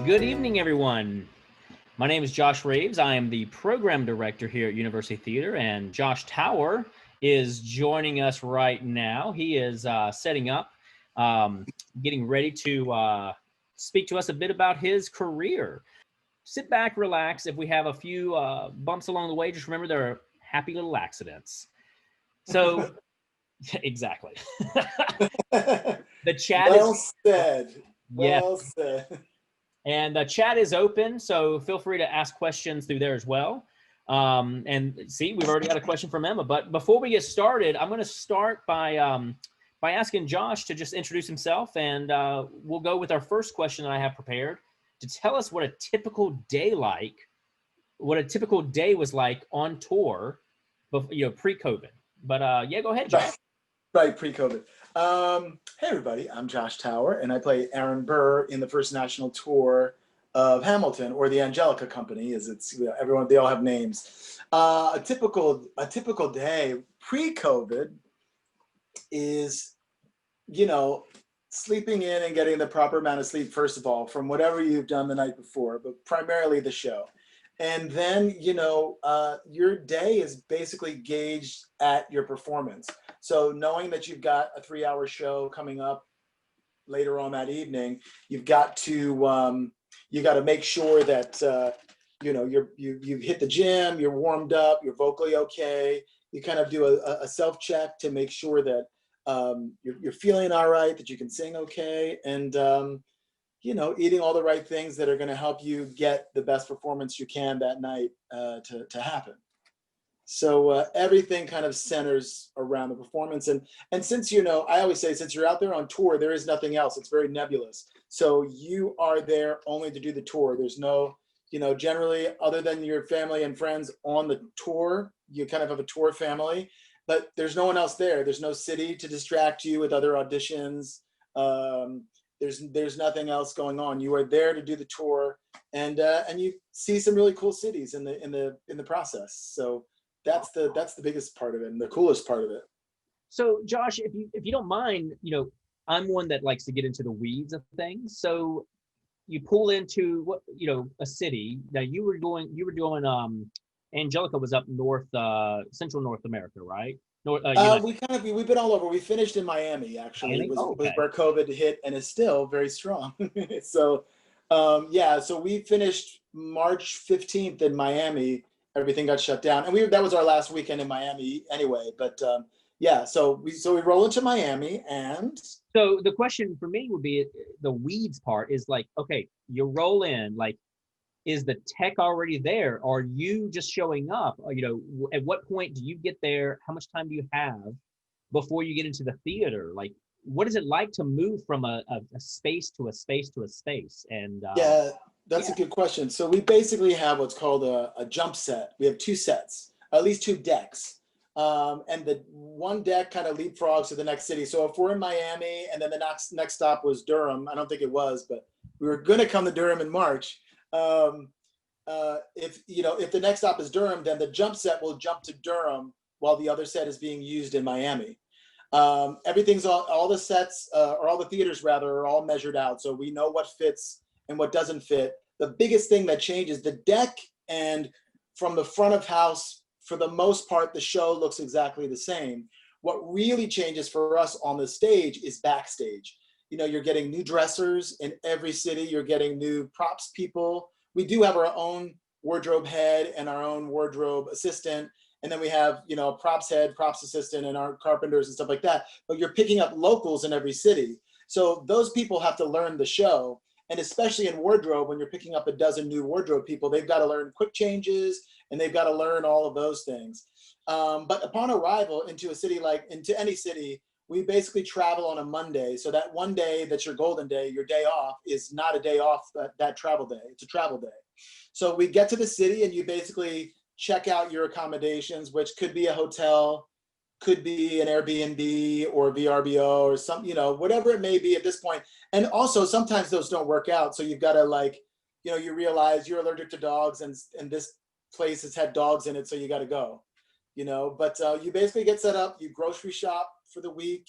Good evening, everyone. My name is Josh Reaves. I am the program director here at University Theater, and Josh Tower is joining us right now. He is setting up, getting ready to speak to us a bit about his career. Sit back, relax. If we have a few bumps along the way, just remember there are happy little accidents. So, exactly. The chat well is said. yeah. Well said. And the chat is open, so feel free to ask questions through there as well. And see, we've already got a question from Emma. But before we get started, I'm going to start by asking Josh to just introduce himself, and we'll go with our first question that I have prepared to tell us what a typical day was like on tour, pre-COVID. But yeah, go ahead, Josh. Right, pre-COVID. Hey everybody, I'm Josh Tower, and I play Aaron Burr in the first national tour of Hamilton, or the Angelica Company, as it's everyone. They all have names. A typical day pre-COVID is, sleeping in and getting the proper amount of sleep, first of all, from whatever you've done the night before, but primarily the show. And then, your day is basically gauged at your performance. So knowing that you've got a 3-hour show coming up later on that evening, you've got to make sure that you've hit the gym, you're warmed up, you're vocally okay. You kind of do a self check to make sure that you're feeling all right, that you can sing okay, and eating all the right things that are going to help you get the best performance you can that night to happen. So everything kind of centers around the performance. And since, I always say, since you're out there on tour, there is nothing else. It's very nebulous. So you are there only to do the tour. There's no, generally, other than your family and friends on the tour, you kind of have a tour family, but there's no one else there. There's no city to distract you with other auditions. There's nothing else going on. You are there to do the tour, and you see some really cool cities in the process. So that's the biggest part of it and the coolest part of it. So Josh, if you don't mind, I'm one that likes to get into the weeds of things. So you pull into a city. Now you were doing Angelica was up north, Central North America, right? We've been all over. We finished in Miami, actually. Miami? Was where COVID hit, and is still very strong. So so we finished March 15th in Miami. Everything got shut down, and that was our last weekend in Miami anyway. But so we roll into Miami, and so the question for me would be, the weeds part is like, okay, you roll in, like, is the tech already there? Are you just showing up? At what point do you get there? How much time do you have before you get into the theater? Like, what is it like to move from a space to a space to a space? And that's a good question. So we basically have what's called a jump set. We have 2 sets, at least 2 decks. And the one deck kind of leapfrogs to the next city. So if we're in Miami and then the next stop was Durham, I don't think it was, but we were going to come to Durham in March. If the next stop is Durham, then the jump set will jump to Durham while the other set is being used in Miami. Everything's all the sets, or all the theaters rather, are all measured out. So we know what fits and what doesn't fit. The biggest thing that changes, the deck, and from the front of house, for the most part, the show looks exactly the same. What really changes for us on the stage is backstage. You're getting new dressers in every city. You're getting new props people. We do have our own wardrobe head and our own wardrobe assistant. And then we have, props head, props assistant, and our carpenters and stuff like that. But you're picking up locals in every city. So those people have to learn the show. And especially in wardrobe, when you're picking up a dozen new wardrobe people, they've got to learn quick changes, and they've got to learn all of those things. But upon arrival into any city, we basically travel on a Monday. So that one day that's your golden day, your day off, is not a day off, that travel day. It's a travel day. So we get to the city, and you basically check out your accommodations, which could be a hotel, could be an Airbnb or VRBO or some, whatever it may be at this point. And also sometimes those don't work out. So you've got to you realize you're allergic to dogs, and this place has had dogs in it, so you got to go. But you basically get set up, you grocery shop for the week,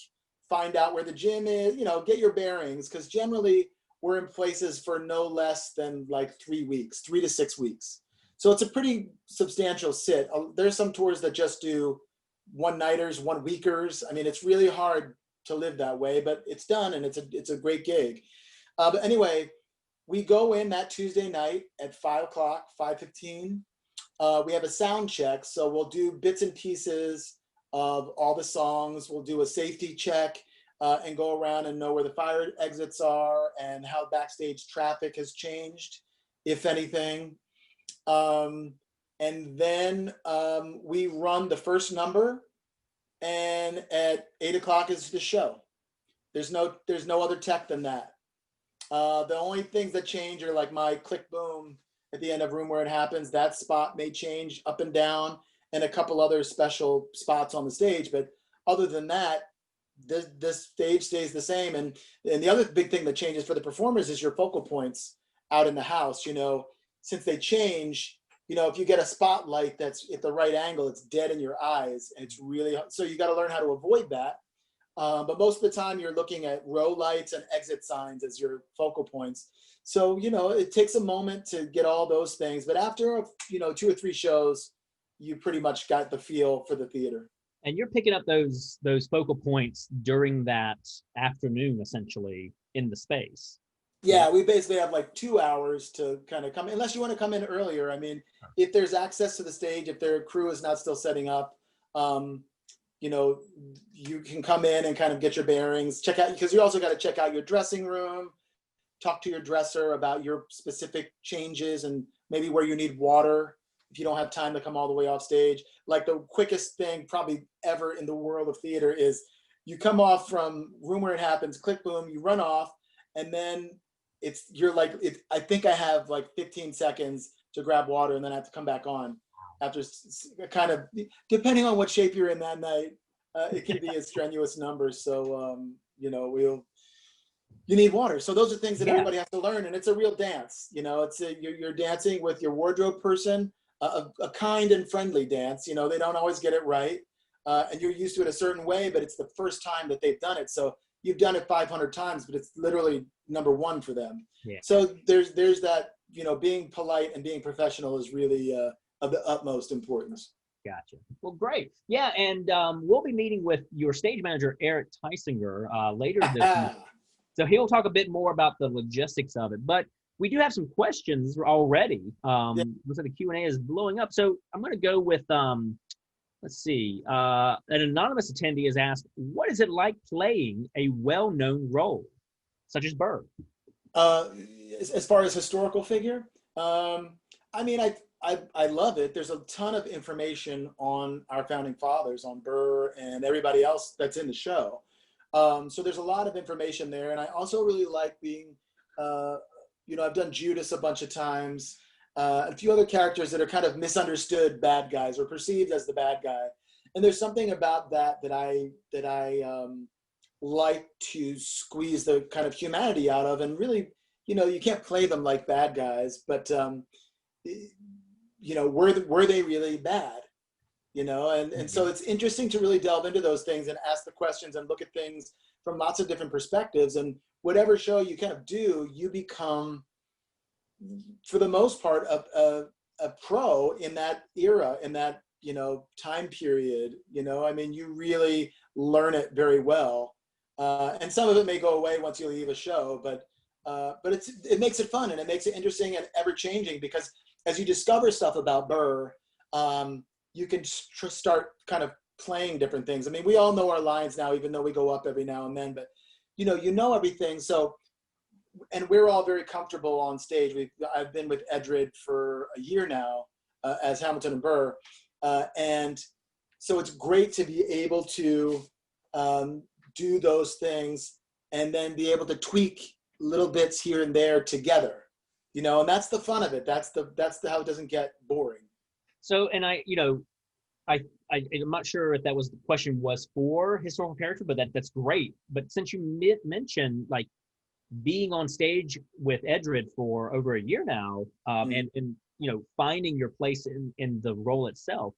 find out where the gym is, get your bearings, because generally we're in places for no less than like 3 weeks, 3 to 6 weeks. So it's a pretty substantial sit. There's some tours that just do one-nighters, one-weekers. I mean, it's really hard to live that way, but it's done, and it's a great gig. But anyway, we go in that Tuesday night at 5 o'clock, 5:15. We have a sound check, so we'll do bits and pieces of all the songs. We'll do a safety check and go around and know where the fire exits are and how backstage traffic has changed, if anything. And then we run the first number, and at 8 o'clock is the show. There's no other tech than that. The only things that change are like my click boom at the end of Room Where It Happens. That spot may change up and down, and a couple other special spots on the stage. But other than that, this stage stays the same. And the other big thing that changes for the performers is your focal points out in the house. You know, since they change, you know, if you get a spotlight that's at the right angle, it's dead in your eyes, and it's really, so you got to learn how to avoid that. But most of the time you're looking at row lights and exit signs as your focal points. So, you know, it takes a moment to get all those things, but after, you know, 2 or 3 shows, you pretty much got the feel for the theater. And you're picking up those focal points during that afternoon, essentially, in the space. Yeah, we basically have like 2 hours to kind of come, unless you want to come in earlier. I mean, if there's access to the stage, if their crew is not still setting up, you know, you can come in and kind of get your bearings, check out, because you also got to check out your dressing room, talk to your dresser about your specific changes and maybe where you need water if you don't have time to come all the way off stage. Like the quickest thing probably ever in the world of theater is you come off from Room Where It Happens, click boom, you run off, and then I think I have like 15 seconds to grab water, and then I have to come back on after kind of, depending on what shape you're in that night, it can be a strenuous number. So, you know, you need water. So those are things that everybody has to learn, and it's a real dance. You know, you're dancing with your wardrobe person, a kind and friendly dance. You know, they don't always get it right, and you're used to it a certain way, but it's the first time that they've done it. So you've done it 500 times, but it's literally number 1 for them. Yeah. So there's that, you know, being polite and being professional is really of the utmost importance. Gotcha. Well, great. Yeah, and we'll be meeting with your stage manager, Eric Tysinger, later this week. So he'll talk a bit more about the logistics of it. But we do have some questions already. Looks like the Q&A is blowing up. So I'm going to go with, let's see, an anonymous attendee has asked, what is it like playing a well-known role, such as Burr? As far as historical figure, I mean, I love it. There's a ton of information on our founding fathers, on Burr and everybody else that's in the show. So there's a lot of information there. And I also really like being, you know, I've done Judas a bunch of times, a few other characters that are kind of misunderstood bad guys or perceived as the bad guy. And there's something about that I like to squeeze the kind of humanity out of. And really, you know, you can't play them like bad guys, but, you know, were they really bad? You know, and so it's interesting to really delve into those things and ask the questions and look at things from lots of different perspectives. And whatever show you kind of do, you become, for the most part, a pro in that era, in that, you know, time period. You know, I mean, you really learn it very well. And some of it may go away once you leave a show, but it makes it fun, and it makes it interesting and ever changing, because as you discover stuff about Burr, you can start kind of playing different things. I mean, we all know our lines now, even though we go up every now and then, but you know everything. So, and we're all very comfortable on stage. I've been with Edred for a year now as Hamilton and Burr. And so it's great to be able to do those things and then be able to tweak little bits here and there together, you know, and that's the fun of it. That's how it doesn't get boring. So, and I'm not sure if that was the question was for historical character, but that's great. But since you mentioned like being on stage with Edred for over a year now, and you know, finding your place in the role itself,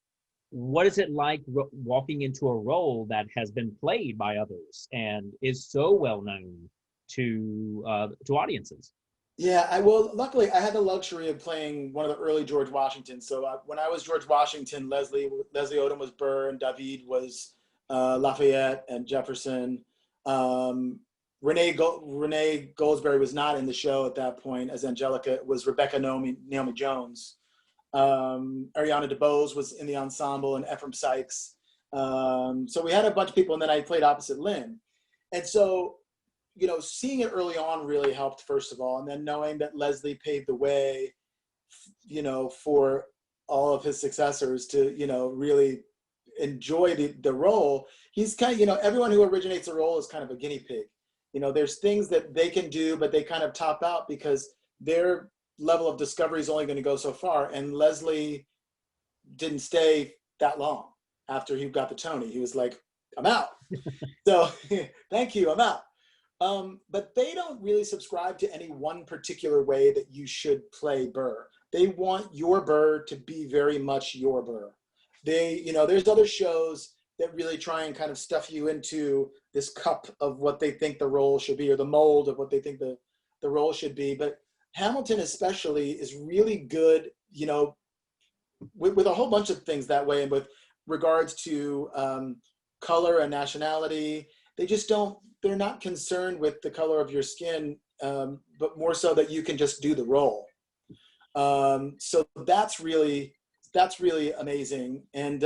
what is it like walking into a role that has been played by others and is so well known to audiences? Yeah, well, luckily I had the luxury of playing one of the early George Washingtons. So when I was George Washington, Leslie Odom was Burr, and David was Lafayette and Jefferson. Um, Renee Goldsberry was not in the show at that point as Angelica. It was Rebecca Naomi Jones. Ariana DeBose was in the ensemble, and Ephraim Sykes. So we had a bunch of people, and then I played opposite Lynn. And so, seeing it early on really helped, first of all, and then knowing that Leslie paved the way, for all of his successors to, really enjoy the role. He's kind of, everyone who originates a role is kind of a guinea pig. There's things that they can do, but they kind of top out because their level of discovery is only going to go so far. And Leslie didn't stay that long after he got the Tony. He was like, I'm out. So thank you, I'm out. But they don't really subscribe to any one particular way that you should play Burr. They want your Burr to be very much your Burr. There's other shows that really try and kind of stuff you into this cup of what they think the role should be, or the mold of what they think the role should be. But Hamilton especially is really good, with a whole bunch of things that way, and with regards to color and nationality. They're not concerned with the color of your skin, but more so that you can just do the role. So that's really amazing. And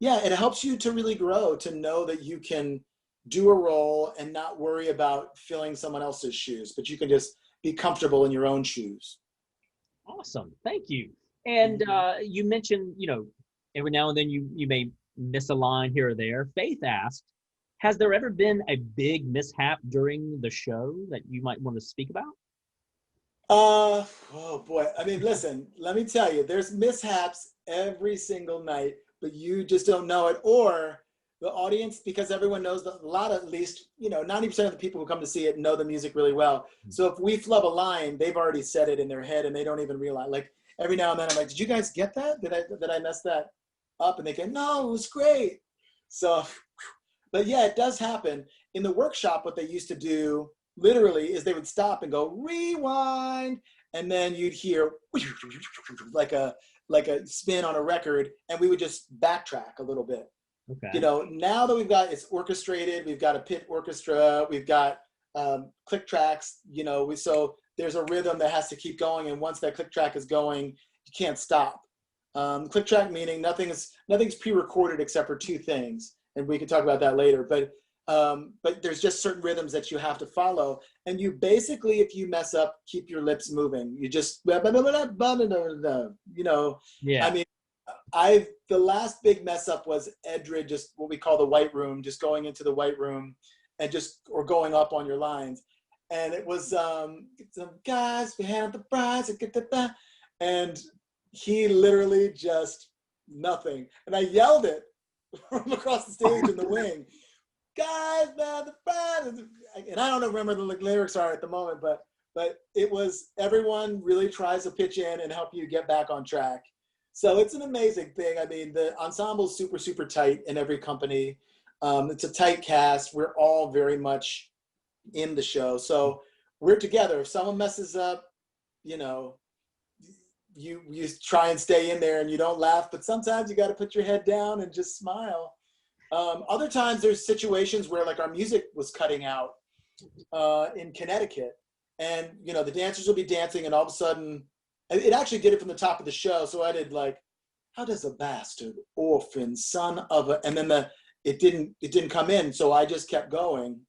it helps you to really grow, to know that you can do a role and not worry about filling someone else's shoes, but you can just be comfortable in your own shoes. Awesome. Thank you. And you mentioned, every now and then you may miss a line here or there. Faith asked, has there ever been a big mishap during the show that you might want to speak about? Oh boy. I mean, listen, let me tell you, there's mishaps every single night, but you just don't know it. Or the audience, because everyone knows a lot, at least, 90% of the people who come to see it know the music really well. So if we flub a line, they've already said it in their head and they don't even realize. Like every now and then I'm like, did you guys get that? Did I mess that up? And they go, no, it was great. So, but yeah, it does happen. In the workshop, what they used to do literally is they would stop and go rewind, and then you'd hear like a spin on a record, and we would just backtrack a little bit. Okay. Now that it's orchestrated, we've got a pit orchestra, we've got click tracks, so there's a rhythm that has to keep going, and once that click track is going, you can't stop. Click track meaning nothing's pre-recorded except for two things, and we can talk about that later. But there's just certain rhythms that you have to follow, and you basically, if you mess up, keep your lips moving. You just, Yeah. I mean, the last big mess up was Edred, just what we call the white room, just going into the white room and or going up on your lines. And it was some guys behind the prize and get the, and he literally just nothing. And I yelled it from across the stage in the wing. Guys, man, the prize. And I don't remember the lyrics are at the moment, but it was, everyone really tries to pitch in and help you get back on track. So it's an amazing thing. I mean, the ensemble is super, super tight in every company. It's a tight cast. We're all very much in the show. So we're together. If someone messes up, you try and stay in there and you don't laugh, but sometimes you got to put your head down and just smile. Other times there's situations where like our music was cutting out in Connecticut, and the dancers will be dancing, and all of a sudden, it actually did it from the top of the show. So I did like, how does a bastard, orphan, son of a, and then it didn't come in. So I just kept going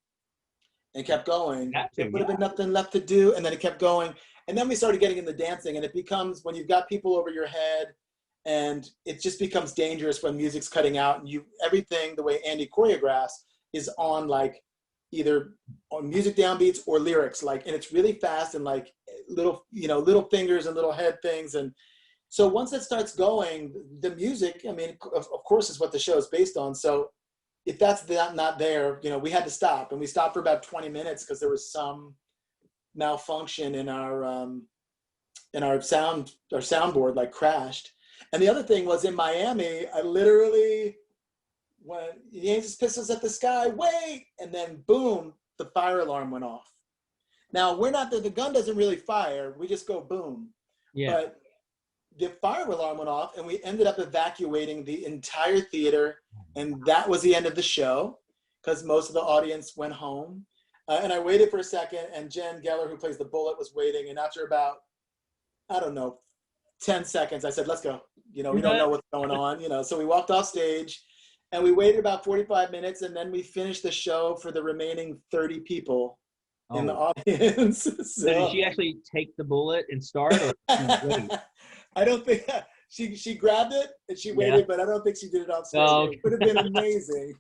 and kept going. There would have been nothing left to do. And then it kept going. And then we started getting into dancing, and it becomes, when you've got people over your head, and it just becomes dangerous when music's cutting out, and everything, the way Andy choreographs, is on like either on music downbeats or lyrics, like, and it's really fast and like little fingers and little head things. And so once it starts going, the music, I mean, of course, is what the show is based on. So if that's not there, we had to stop, and we stopped for about 20 minutes because there was some malfunction in our soundboard, like crashed. And the other thing was, in Miami, I literally, when Yankees Pistols at the sky, wait, and then boom, the fire alarm went off. Now we're not the gun doesn't really fire. We just go boom. Yeah. But the fire alarm went off, and we ended up evacuating the entire theater, and that was the end of the show because most of the audience went home. And I waited for a second, and Jen Geller, who plays the bullet, was waiting. And after about, I don't know, 10 seconds, I said, let's go. You know, we don't know what's going on, you know. So we walked off stage, and we waited about 45 minutes, and then we finished the show for the remaining 30 people in the audience. So did she actually take the bullet and start, or wait? I don't think she grabbed it and she waited, but I don't think she did it on stage. Oh, It would have been amazing.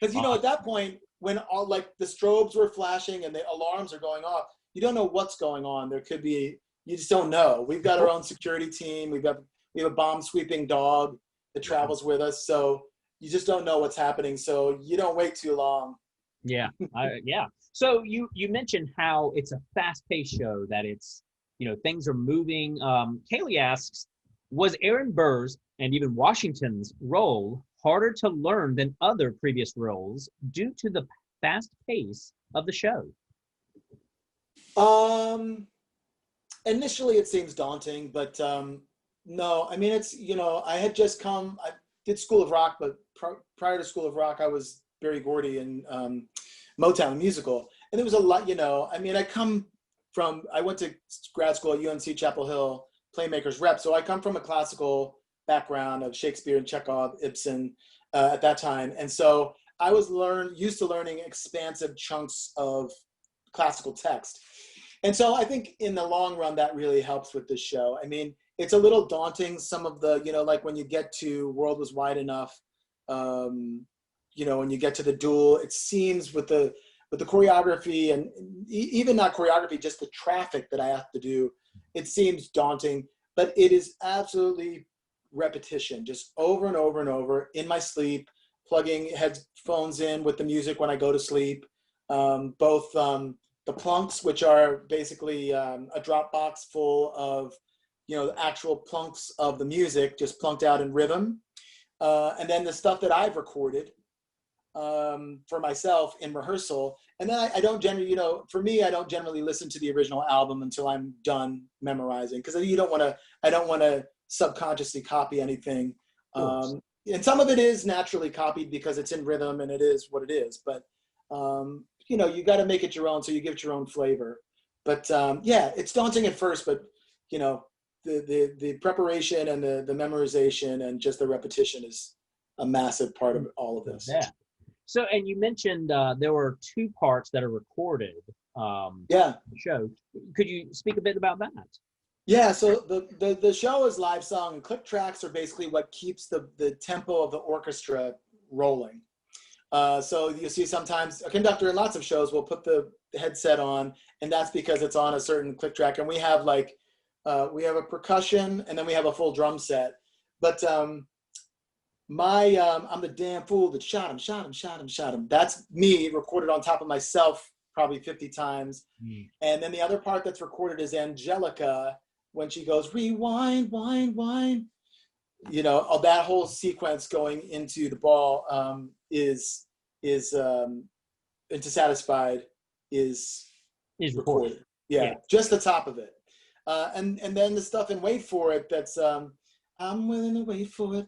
Because, you know, at that point, when all like the strobes were flashing and the alarms are going off, you don't know what's going on. There could be, you just don't know. We've got our own security team. We have a bomb sweeping dog that travels with us. So you just don't know what's happening. So you don't wait too long. Yeah. Yeah. So you mentioned how it's a fast-paced show, that it's, you know, things are moving. Kaylee asks, was Aaron Burr's and even Washington's role harder to learn than other previous roles due to the fast pace of the show? Initially it seems daunting, but no, I mean, it's, you know, I had just I did School of Rock, but prior to School of Rock, I was Berry Gordy in Motown musical. And there was a lot, you know, I mean, I went to grad school at UNC Chapel Hill, Playmakers Rep. So I come from a classical background of Shakespeare and Chekhov, Ibsen at that time. And so I was used to learning expansive chunks of classical text. And so I think in the long run, that really helps with this show. I mean, it's a little daunting. Some of the, you know, like when you get to World Was Wide Enough, you know, when you get to the duel, it seems with the choreography and even not choreography, just the traffic that I have to do, it seems daunting, but it is absolutely repetition, just over and over and over in my sleep, plugging headphones in with the music when I go to sleep. Both the plunks, which are basically a Dropbox full of, you know, the actual plunks of the music, just plunked out in rhythm. And then the stuff that I've recorded for myself in rehearsal. And then I don't generally, you know, for me, I don't generally listen to the original album until I'm done memorizing, because I don't want to subconsciously copy anything. And some of it is naturally copied because it's in rhythm and it is what it is. But, you know, you got to make it your own, so you give it your own flavor. But yeah, it's daunting at first, but, you know, the preparation and the memorization and just the repetition is a massive part of all of this. Yeah. So, and you mentioned there were 2 parts that are recorded. Yeah. Show. Could you speak a bit about that? Yeah. So the show is live song, and click tracks are basically what keeps the tempo of the orchestra rolling. So you see sometimes a conductor in lots of shows will put the headset on, and that's because it's on a certain click track. And we have like, we have a percussion, and then we have a full drum set. But I'm the damn fool that shot him. That's me recorded on top of myself probably 50 times. And then the other part that's recorded is Angelica, when she goes, rewind, wind, wind. You know, that whole sequence going into the ball is into Satisfied is recorded. Yeah, just the top of it. And then the stuff in Wait For It, that's I'm willing to wait for it.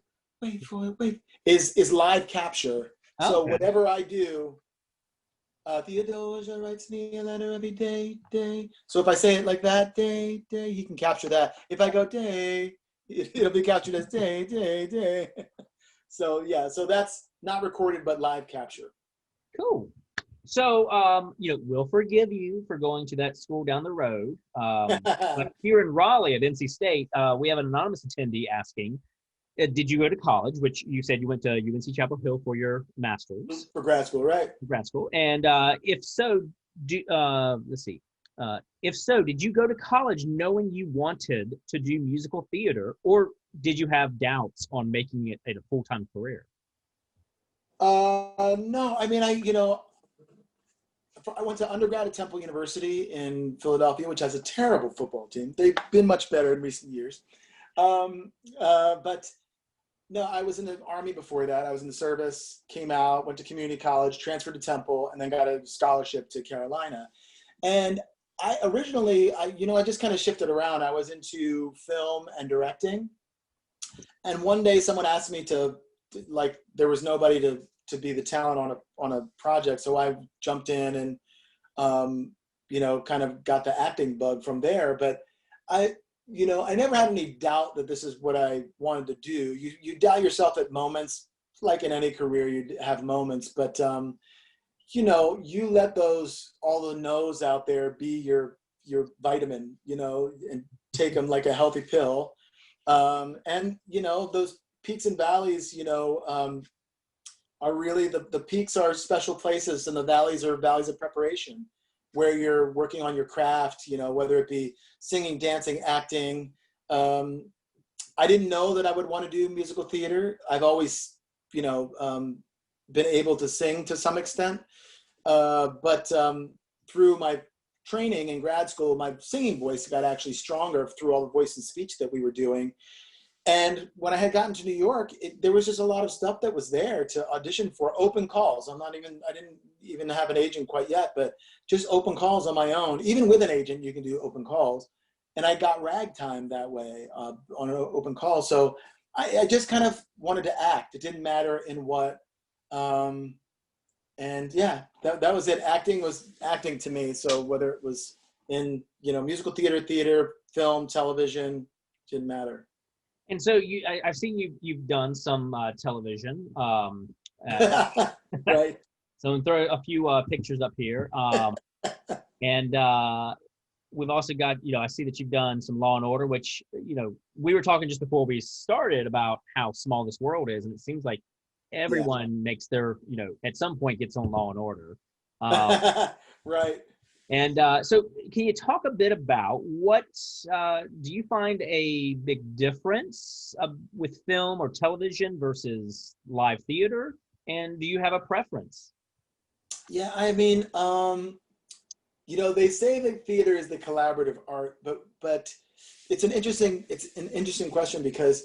Is live capture. Okay. So whatever I do, Theodosia writes me a letter every day. So if I say it like that, day, he can capture that. If I go day, it'll be captured as day. So yeah, so that's not recorded, but live capture. Cool. So, you know, we'll forgive you for going to that school down the road. But here in Raleigh at NC State, we have an anonymous attendee asking, did you go to college, which you said you went to UNC Chapel Hill for your master's? For grad school, right? For grad school. And if so, let's see. If so, did you go to college knowing you wanted to do musical theater, or did you have doubts on making it a full-time career? No, I mean, I went to undergrad at Temple University in Philadelphia, which has a terrible football team. They've been much better in recent years. But no, I was in the Army before that. I was in the service, came out, went to community college, transferred to Temple, and then got a scholarship to Carolina. And I originally, I just kind of shifted around. I was into film and directing. And one day someone asked me like, there was nobody to be the talent on a project. So I jumped in and, kind of got the acting bug from there. But I never had any doubt that this is what I wanted to do. You doubt yourself at moments, like in any career, you have moments, but, you let all the no's out there be your vitamin, and take them like a healthy pill. And, those peaks and valleys, are really the peaks are special places, and the valleys are valleys of preparation, where you're working on your craft, whether it be singing, dancing, acting. I didn't know that I would want to do musical theater. I've always, been able to sing to some extent. But through my training in grad school, my singing voice got actually stronger through all the voice and speech that we were doing. And when I had gotten to New York, there was just a lot of stuff that was there to audition for, open calls. I didn't even have an agent quite yet, but just open calls on my own. Even with an agent, you can do open calls. And I got ragtime that way on an open call. So I just kind of wanted to act. It didn't matter in what. And yeah, that was it. Acting was acting to me. So whether it was in, musical theater, film, television, didn't matter. And so I've seen you've done some television. Right. So I'm throw a few pictures up here. And we've also got, I see that you've done some Law and Order, which, we were talking just before we started about how small this world is. And it seems like everyone makes their, at some point gets on Law and Order. Right. And so can you talk a bit about what, do you find a big difference with film or television versus live theater? And do you have a preference? Yeah, I mean, they say that theater is the collaborative art, but it's an interesting question, because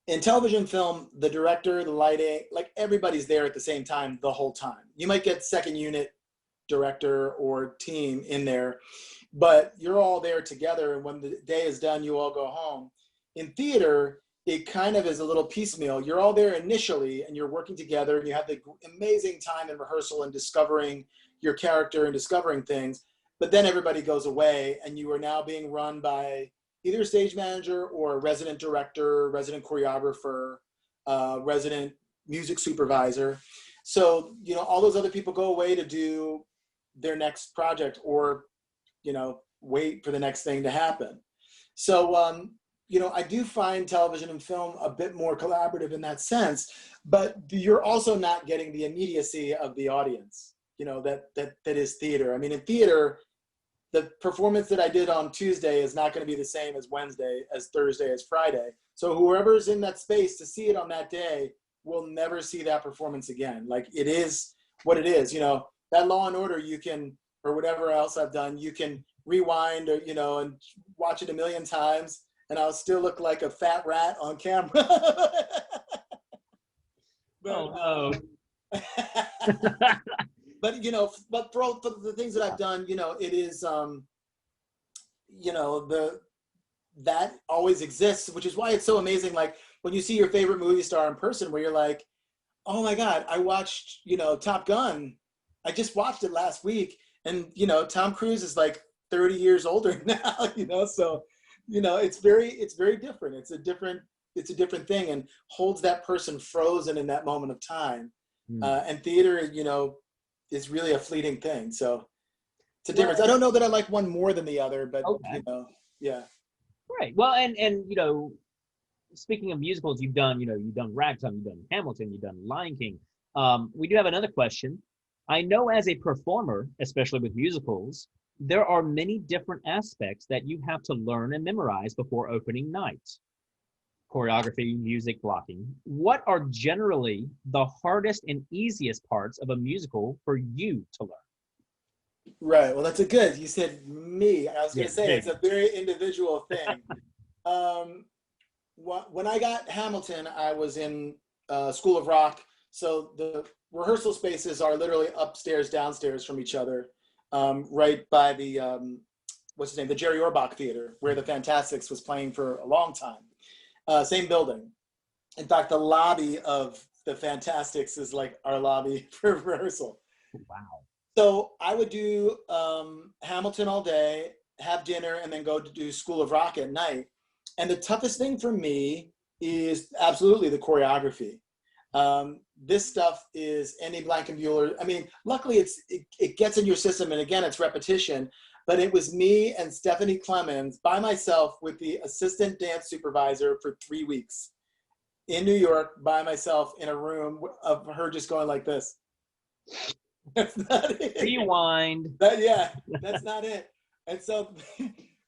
in television, film, the director, the lighting, like everybody's there at the same time the whole time. You might get second unit director or team in there, but you're all there together, and when the day is done, you all go home. In theater, it kind of is a little piecemeal. You're all there initially, and you're working together, and you have the amazing time in rehearsal and discovering your character and discovering things, but then everybody goes away, and you are now being run by either a stage manager or a resident director, resident choreographer, resident music supervisor. So, all those other people go away to do their next project, or, wait for the next thing to happen. So, I do find television and film a bit more collaborative in that sense, but you're also not getting the immediacy of the audience, that is theater. I mean, in theater, the performance that I did on Tuesday is not going to be the same as Wednesday, as Thursday, as Friday. So whoever's in that space to see it on that day will never see that performance again. Like, it is what it is. That Law and Order, you can, or whatever else I've done, you can rewind, or, and watch it a million times, and I'll still look like a fat rat on camera. But, but but for all the things that I've done, it is, that always exists, which is why it's so amazing. Like, when you see your favorite movie star in person, where you're like, oh my God, I watched, Top Gun. I just watched it last week, and Tom Cruise is like 30 years older now. So, it's very different. It's a different thing, and holds that person frozen in that moment of time. And theater, is really a fleeting thing. So it's a difference. I don't know that I like one more than the other, but okay. Yeah. Right. Well, and speaking of musicals, you've done Ragtime, you've done Hamilton, you've done Lion King. We do have another question. I know as a performer, especially with musicals, there are many different aspects that you have to learn and memorize before opening night. Choreography, music, blocking. What are generally the hardest and easiest parts of a musical for you to learn? Right. Well, that's you said me. I was going to say, it's a very individual thing. When I got Hamilton, I was in School of Rock. So the rehearsal spaces are literally upstairs, downstairs from each other, right by the what's his name, the Jerry Orbach Theater, where the Fantastics was playing for a long time. Same building. In fact, the lobby of the Fantastics is like our lobby for rehearsal. Wow. So I would do Hamilton all day, have dinner, and then go to do School of Rock at night. And the toughest thing for me is absolutely the choreography. This stuff is Andy Blankenbuehler. I mean, luckily it gets in your system, and again, it's repetition. But it was me and Stephanie Clemens by myself with the assistant dance supervisor for 3 weeks in New York by myself in a room of her just going like this. That's not it. Rewind. That's not it. And so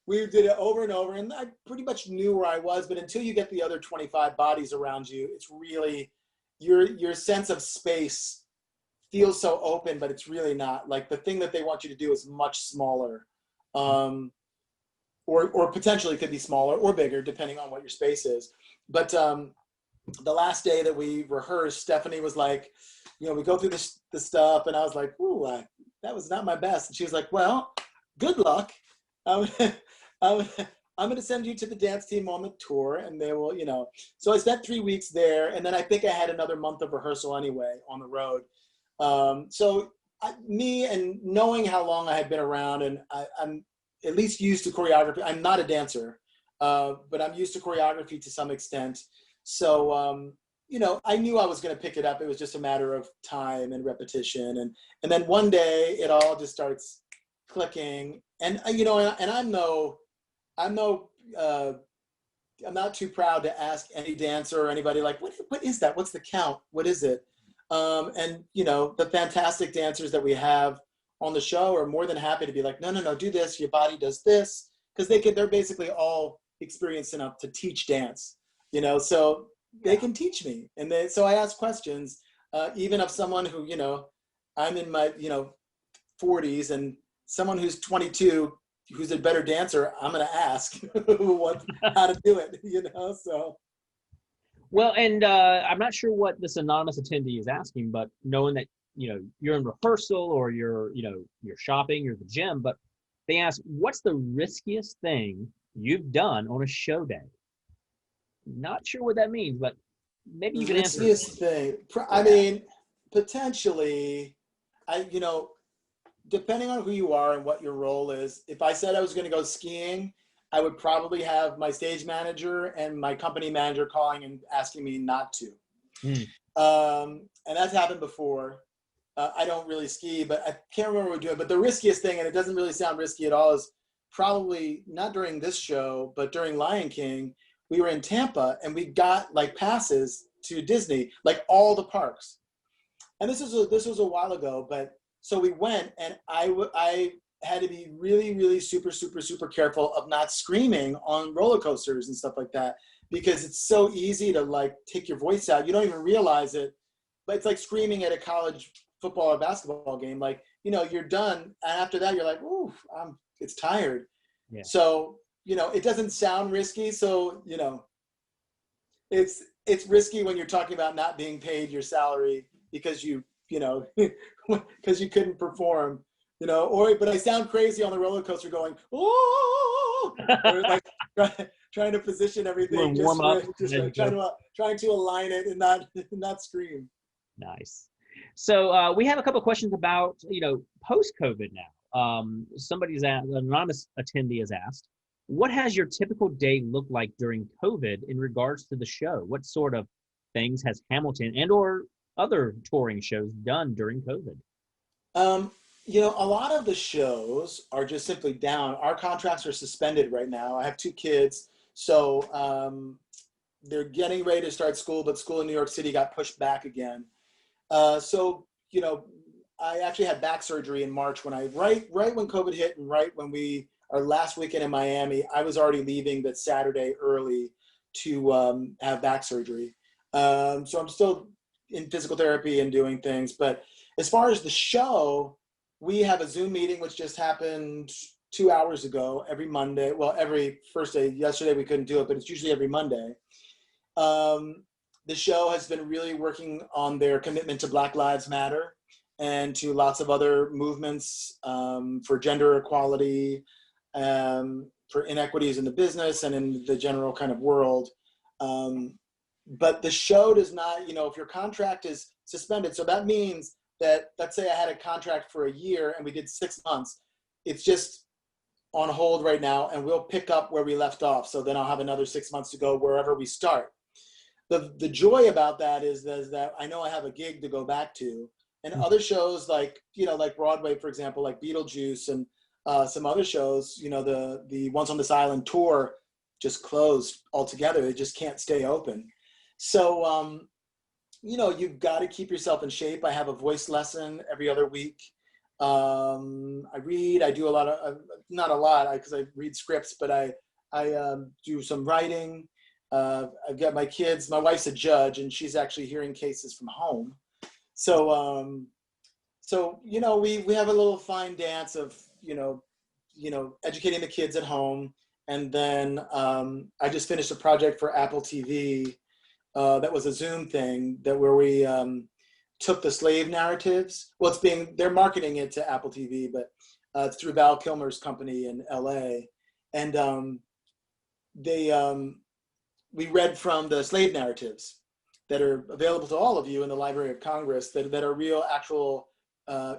we did it over and over, and I pretty much knew where I was. But until you get the other 25 bodies around you, it's really your sense of space feels so open, but it's really not. Like the thing that they want you to do is much smaller, or potentially could be smaller or bigger depending on what your space is. But the last day that we rehearsed, Stephanie was like, you know, we go through the stuff, and I was like, ooh, that was not my best. And she was like, well, good luck. I'm going to send you to the dance team on the tour, and they will, you know. So I spent 3 weeks there, and then I think I had another month of rehearsal anyway on the road. Me and knowing how long I had been around, and I'm at least used to choreography. I'm not a dancer, but I'm used to choreography to some extent. So, you know, I knew I was going to pick it up. It was just a matter of time and repetition. And then one day it all just starts clicking. And, you know, and I'm not too proud to ask any dancer or anybody like, what is that? What's the count? What is it? And, you know, the fantastic dancers that we have on the show are more than happy to be like, no, do this. Your body does this. Because they're basically all experienced enough to teach dance, you know, so they can teach me. And so I ask questions, even of someone who, you know, I'm in my, you know, 40s, and someone who's 22, who's a better dancer, I'm going to ask how to do it, you know, so. Well, and I'm not sure what this anonymous attendee is asking, but knowing that, you know, you're in rehearsal or you're shopping, you're at the gym, but they ask, what's the riskiest thing you've done on a show day? Not sure what that means, but maybe you can answer. Riskiest thing. I mean, potentially, you know, depending on who you are and what your role is, if I said I was going to go skiing, I would probably have my stage manager and my company manager calling and asking me not to. And that's happened before. I don't really ski, but I can't remember what we're doing. But the riskiest thing, and it doesn't really sound risky at all, is probably not during this show, but during Lion King. We were in Tampa, and we got like passes to Disney, like all the parks. And this was a while ago, but so we went, and I had to be really, really super, super, super careful of not screaming on roller coasters and stuff like that, because it's so easy to like take your voice out. You don't even realize it, but it's like screaming at a college football or basketball game. Like, you know, you're done, and after that, you're like, ooh, it's tired. Yeah. So, you know, it doesn't sound risky. So, you know, it's risky when you're talking about not being paid your salary because you know, because you couldn't perform, you know, but I sound crazy on the roller coaster going, oh, or like trying to position everything, trying to align it and not scream. Nice. So we have a couple of questions about, you know, post-COVID now. An anonymous attendee has asked, what has your typical day look like during COVID in regards to the show? What sort of things has Hamilton and or other touring shows done during COVID? You know, a lot of the shows are just simply down. Our contracts are suspended right now. I have 2 kids, so they're getting ready to start school, but school in New York City got pushed back again. So, you know, I actually had back surgery in March when right when COVID hit, and right when our last weekend in Miami, I was already leaving that Saturday early to have back surgery. So I'm still in physical therapy and doing things. But as far as the show, we have a Zoom meeting, which just happened 2 hours ago, every Monday. Well, every first day. Yesterday we couldn't do it, but it's usually every Monday. The show has been really working on their commitment to Black Lives Matter and to lots of other movements for gender equality. for inequities in the business and in the general kind of world. But the show does not, if your contract is suspended, so that means that, let's say I had a contract for a year and we did 6 months, it's just on hold right now, and we'll pick up where we left off. So then I'll have another 6 months to go wherever we start. The joy about that is that I know I have a gig to go back to, and other shows like Broadway, for example, like Beetlejuice and some other shows, the Once on This Island tour just closed altogether. They just can't stay open. So, you've got to keep yourself in shape. I have a voice lesson every other week. I read, I do a lot of, not a lot, because I read scripts, but I do some writing. I've got my kids, my wife's a judge, and she's actually hearing cases from home. So, we have a little fine dance of, educating the kids at home. And then I just finished a project for Apple TV that was a Zoom thing where we took the slave narratives. Well, they're marketing it to Apple TV, but it's through Val Kilmer's company in LA. And we read from the slave narratives that are available to all of you in the Library of Congress that are real, actual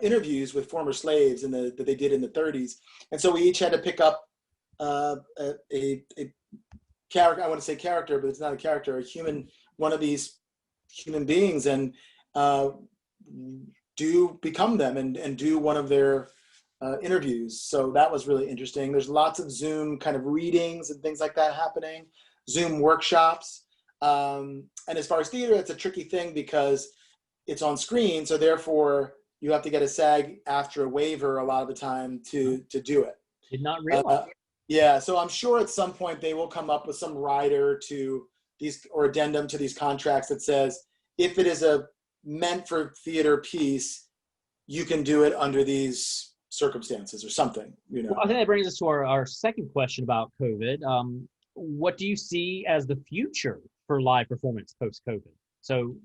interviews with former slaves that they did in the 30s. And so we each had to pick up a character, I want to say character, but it's not a character, one of these human beings, and do become them and do one of their interviews. So that was really interesting. There's lots of Zoom kind of readings and things like that happening, Zoom workshops. And as far as theater, it's a tricky thing because it's on screen. So therefore you have to get a SAG-AFTRA waiver a lot of the time to do it. Did not realize. Yeah, so I'm sure at some point they will come up with some rider to these, or addendum to these contracts that says, if it is meant for theater piece, you can do it under these circumstances or something, Well, I think that brings us to our second question about COVID. What do you see as the future for live performance post-COVID? So,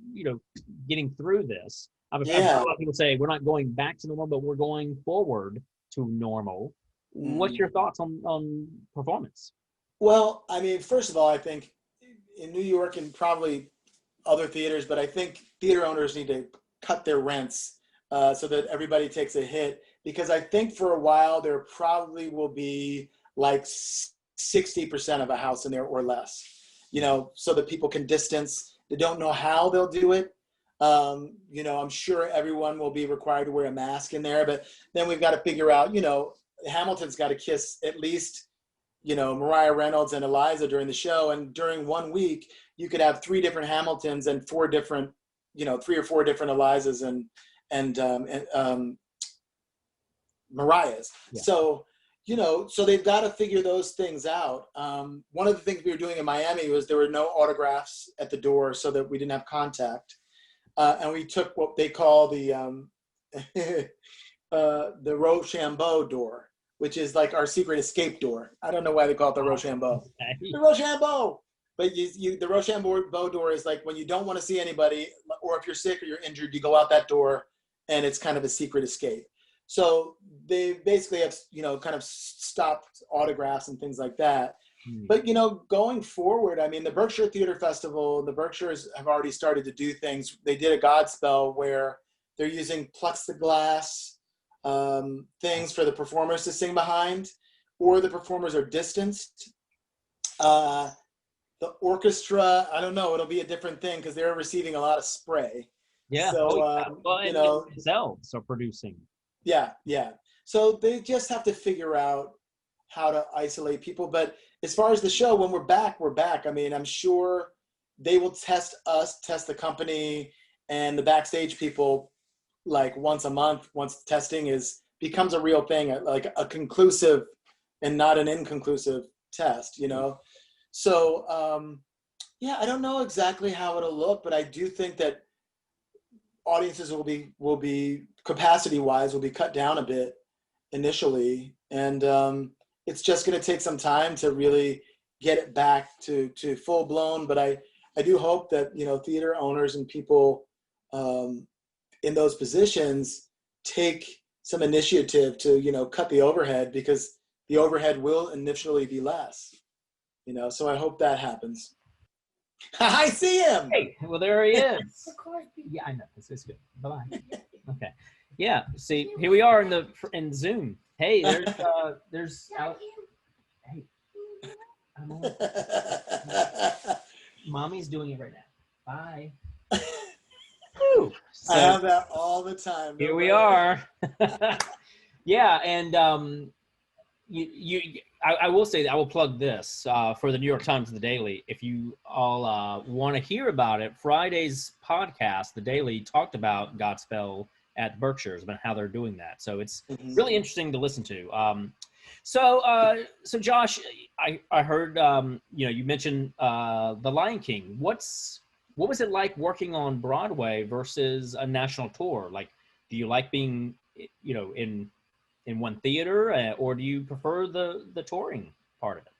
getting through this, I've heard a lot of people say we're not going back to normal, but we're going forward to normal. What's your thoughts on performance? Well, I mean, first of all, I think in New York and probably other theaters, but I think theater owners need to cut their rents so that everybody takes a hit, because I think for a while there probably will be like 60% of a house in there or less, so that people can distance. They don't know how they'll do it. I'm sure everyone will be required to wear a mask in there, but then we've got to figure out, Hamilton's got to kiss at least, Mariah Reynolds and Eliza during the show. And during 1 week, you could have 3 different Hamiltons and 4 different, 3 or 4 different Elizas and Mariahs. Yeah. So, so they've got to figure those things out. One of the things we were doing in Miami was there were no autographs at the door so that we didn't have contact. And we took what they call the Rochambeau door, which is like our secret escape door. I don't know why they call it the Rochambeau. The Rochambeau. But the Rochambeau door is like when you don't want to see anybody, or if you're sick or you're injured, you go out that door, and it's kind of a secret escape. So they basically have, kind of stopped autographs and things like that. But, going forward, I mean, the Berkshire Theater Festival, the Berkshires have already started to do things. They did a Godspell where they're using plexiglass things for the performers to sing behind, or the performers are distanced. The orchestra, I don't know, it'll be a different thing because they're receiving a lot of spray. Yeah. So, themselves are producing. Yeah. So they just have to figure out how to isolate people. But as far as the show, when we're back. I mean, I'm sure they will test us, test the company and the backstage people like once a month, once testing becomes a real thing, like a conclusive and not an inconclusive test, So, I don't know exactly how it'll look, but I do think that audiences will be capacity-wise will be cut down a bit initially, and it's just going to take some time to really get it back to full blown. But I do hope that theater owners and people in those positions take some initiative to cut the overhead, because the overhead will initially be less, you know, so I hope that happens. I see him. Hey, well, there he is. Yeah, I know. This is good. Bye-bye. Okay. Yeah. See, here we are in Zoom. Hey, there's hey, I'm on. Mommy's doing it right now. Bye. Woo. So, I have that all the time. Here we are. Yeah, and I will say that I will plug this for the New York Times and the Daily. If you all want to hear about it, Friday's podcast, the Daily, talked about Godspell at Berkshire's, about how they're doing that. So it's really interesting to listen to. So Josh, I heard you mentioned The Lion King. What was it like working on Broadway versus a national tour? Like, do you like being in one theater, or do you prefer the touring part of it?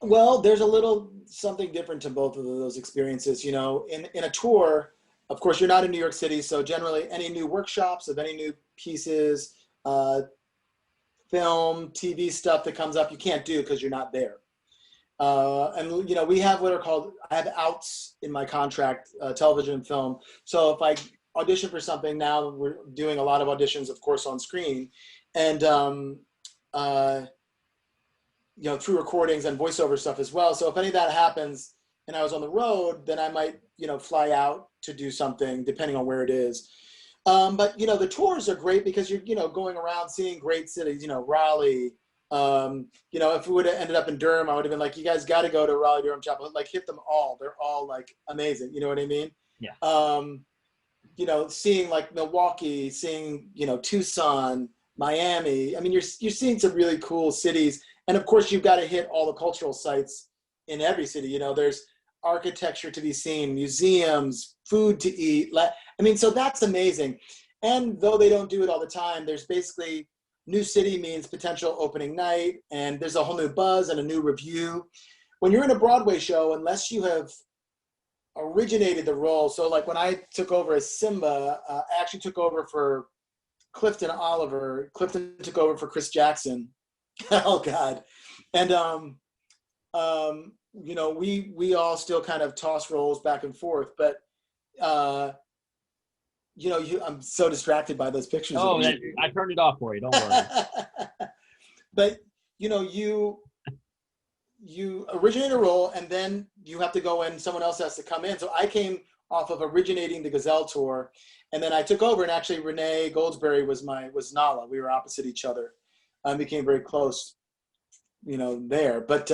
Well, there's a little something different to both of those experiences. You know, in a tour, of course, you're not in New York City, so generally any new workshops of any new pieces, film, TV stuff that comes up, you can't do because you're not there. And, you know, we have what are called, I have outs in my contract, television and film. So if I audition for something, now we're doing a lot of auditions, of course, on screen. And, through recordings and voiceover stuff as well. So if any of that happens and I was on the road, then I might, fly out to do something depending on where it is. But, the tours are great because you're, going around seeing great cities, Raleigh. If we would have ended up in Durham, I would have been like, you guys got to go to Raleigh, Durham, Chapel, like hit them all. They're all like amazing. You know what I mean? Yeah. Seeing like Milwaukee, seeing, Tucson, Miami. I mean, you're seeing some really cool cities. And of course, you've got to hit all the cultural sites in every city. There's architecture to be seen, museums, food to eat. So that's amazing. And though they don't do it all the time, there's basically new city means potential opening night, and there's a whole new buzz and a new review. When you're in a Broadway show, unless you have originated the role, so like when I took over as Simba, I actually took over for Clifton Oliver. Clifton took over for Chris Jackson. Oh God. And we all still kind of toss roles back and forth, but I'm so distracted by those pictures. Oh, I turned it off for you. Don't worry. But you originate a role, and then you have to go in. Someone else has to come in. So I came off of originating the Gazelle tour, and then I took over. And actually, Renee Goldsberry was Nala. We were opposite each other. Became very close, there. But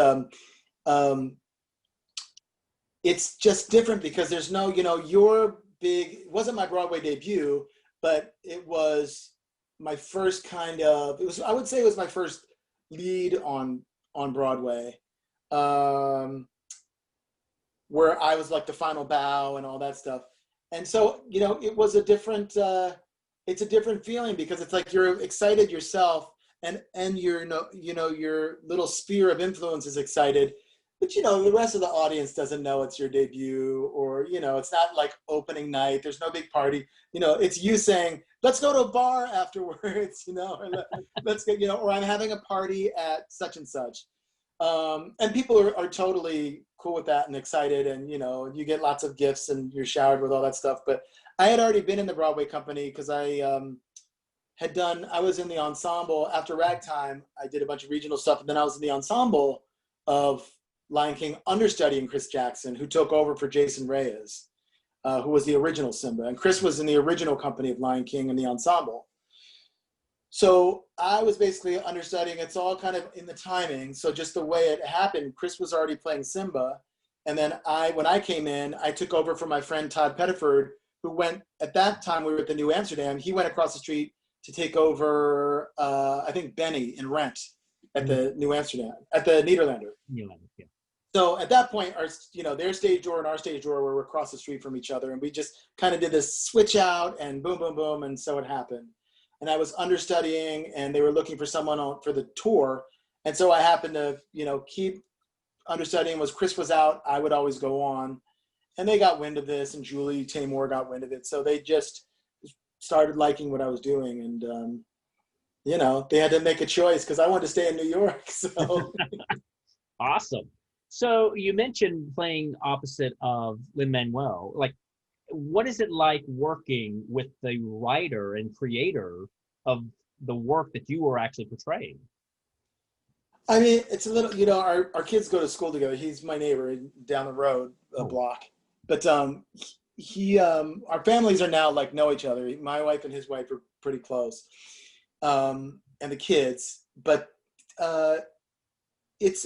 it's just different because there's no, your big. It wasn't my Broadway debut, but it was my first kind of. It was. I would say it was my first lead on Broadway, where I was like the final bow and all that stuff. And so, it was a different. It's a different feeling because it's like you're excited yourself. And your your little sphere of influence is excited, but the rest of the audience doesn't know it's your debut, or it's not like opening night. There's no big party. It's you saying, "Let's go to a bar afterwards," or let's go, or I'm having a party at such and such, and people are totally cool with that and excited, and you get lots of gifts and you're showered with all that stuff. But I had already been in the Broadway company because I was in the ensemble after Ragtime. I did a bunch of regional stuff, and then I was in the ensemble of Lion King, understudying Chris Jackson, who took over for Jason Reyes, who was the original Simba. And Chris was in the original company of Lion King in the ensemble. So I was basically understudying. It's all kind of in the timing. So just the way it happened, Chris was already playing Simba. And then when I came in, I took over for my friend Todd Pettiford, who went, at that time we were at the New Amsterdam. He went across the street to take over, I think, Benny in Rent at the New Amsterdam, at the Nederlander. Yeah. So at that point, their stage door and our stage door were across the street from each other. And we just kind of did this switch out and boom, boom, boom. And so it happened. And I was understudying, and they were looking for someone for the tour. And so I happened to, keep understudying. Chris was out, I would always go on. And they got wind of this, and Julie Taymor got wind of it. So they just started liking what I was doing, and you know, they had to make a choice because I wanted to stay in New York. So Awesome. So you mentioned playing opposite of Lin-Manuel. Like, what is it like working with the writer and creator of the work that you were actually portraying? I mean, it's a little, you know, our kids go to school together. He's my neighbor down the road a Oh, block. But our families are now like know each other. My wife and his wife are pretty close. And the kids, but uh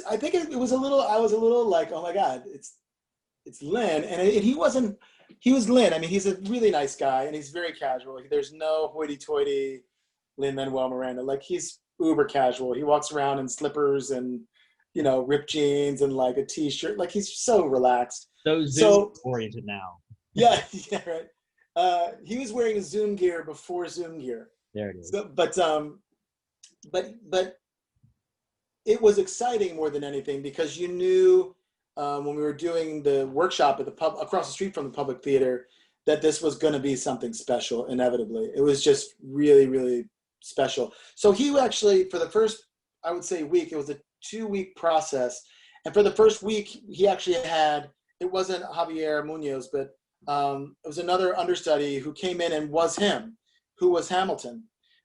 I think it was a little, I was a little like, oh my God, it's Lin. And he was Lin. I mean, he's a really nice guy and he's very casual. Like, there's no hoity-toity Lin-Manuel Miranda. Like, he's uber casual. He walks around in slippers and, you know, ripped jeans and like a t-shirt. Like, he's so relaxed. so Zoom So oriented now. yeah, yeah, right. He was wearing Zoom gear before Zoom gear. There it is. So, but it was exciting more than anything because you knew when we were doing the workshop at the pub across the street from the public theater that this was going to be something special. Inevitably, it was just really, really special. So he actually, for the first, I would say, week, it was a 2-week process, and for the first week, he actually had, it wasn't Javier Munoz, but it was another understudy who came in and was him, who was Hamilton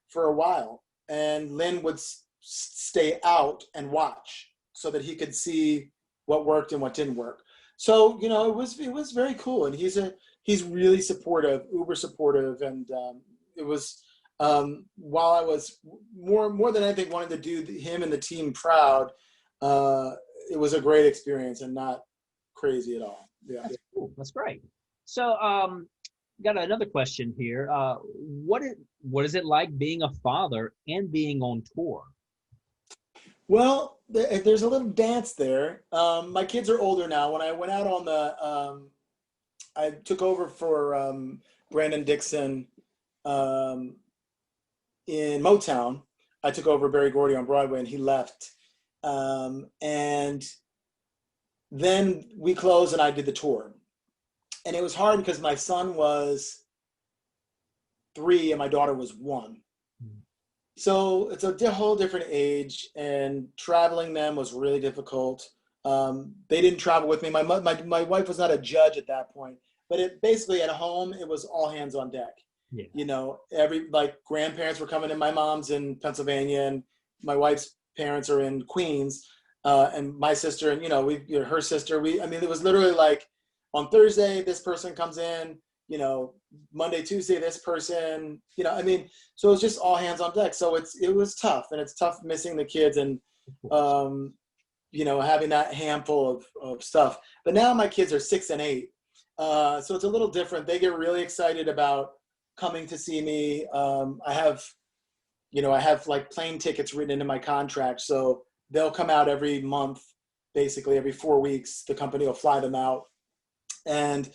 for a while, and Lynn would stay out and watch so that he could see what worked and what didn't work. So, you know, it was very cool, and he's really supportive, uber supportive, and it was while I was more than anything wanting to do him and the team proud. It was a great experience and not crazy at all. Yeah. That's cool. That's great. So, got another question here. What is it like being a father and being on tour? Well, there's a little dance there. My kids are older now. When I went out on I took over for Brandon Dixon um, in Motown. I took over Barry Gordy on Broadway, and he left. And then we closed, and I did the tour. And it was hard because my son was 3 and my daughter was 1. So it's a whole different age, and traveling them was really difficult. They didn't travel with me. My wife was not a judge at that point, but it basically at home, it was all hands on deck. Yeah. You know, like grandparents were coming in. My mom's in Pennsylvania and my wife's parents are in Queens, and my sister and, you know, her sister, I mean, it was literally like on Thursday, this person comes in, you know, Monday, Tuesday, this person, you know, I mean, so it was just all hands on deck. So it was tough, and it's tough missing the kids and, you know, having that handful of stuff. But now my kids are 6 and 8. So it's a little different. They get really excited about coming to see me. I have like plane tickets written into my contract. So they'll come out every month, basically every 4 weeks, the company will fly them out. And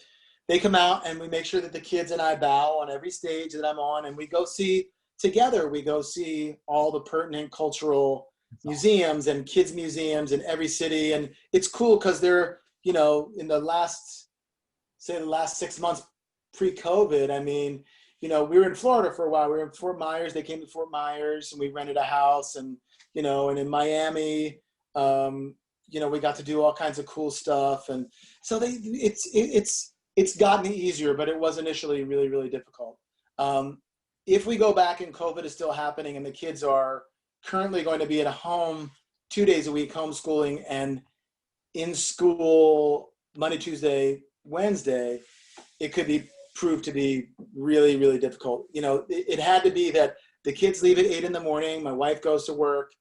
they come out and we make sure that the kids and I bow on every stage that I'm on, and we go see together. We go see all the pertinent cultural museums and kids museums in every city. And it's cool because they're, you know, in the last 6 months pre-COVID, I mean, you know, we were in Florida for a while. We were in Fort Myers. They came to Fort Myers and we rented a house, and, you know, and in Miami, you know, we got to do all kinds of cool stuff. And so it's gotten easier, but it was initially really, really difficult. If we go back and COVID is still happening and the kids are currently going to be at home 2 days a week, homeschooling, and in school Monday, Tuesday, Wednesday, it could be proved to be really, really difficult. You know, it had to be that the kids leave at 8 in the morning. My wife goes to work.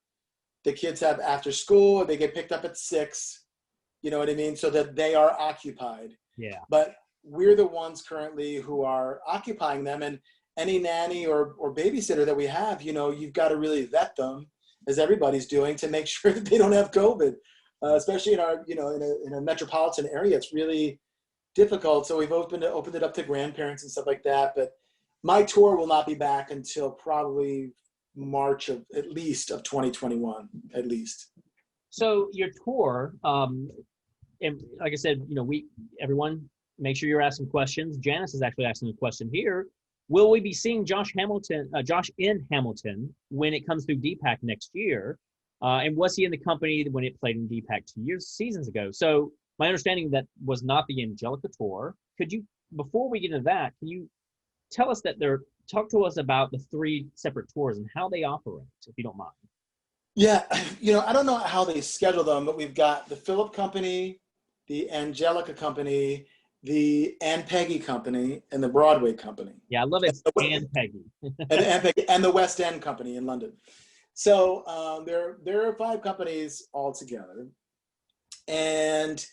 The kids have after school. They get picked up at 6. You know what I mean? So that they are occupied. Yeah. But we're the ones currently who are occupying them. And any nanny or babysitter that we have, you know, you've got to really vet them, as everybody's doing, to make sure that they don't have COVID, especially in our, you know, in a metropolitan area. It's really difficult. So we've opened it up to grandparents and stuff like that. But my tour will not be back until probably March at least of 2021, at least. So your tour, and like I said, you know, everyone make sure you're asking questions. Janice is actually asking a question here. Will we be seeing Josh in Hamilton when it comes through DPAC next year? And was he in the company when it played in DPAC seasons ago? So my understanding that was not the Angelica tour. Could you, before we get into that, can you tell us talk to us about the 3 separate tours and how they operate, if you don't mind? Yeah, I don't know how they schedule them, but we've got the Philip Company, the Angelica Company, the Ann Peggy Company, and the Broadway Company. Yeah, I love it. Ann Peggy. and the West End Company in London. So there are 5 companies all together. And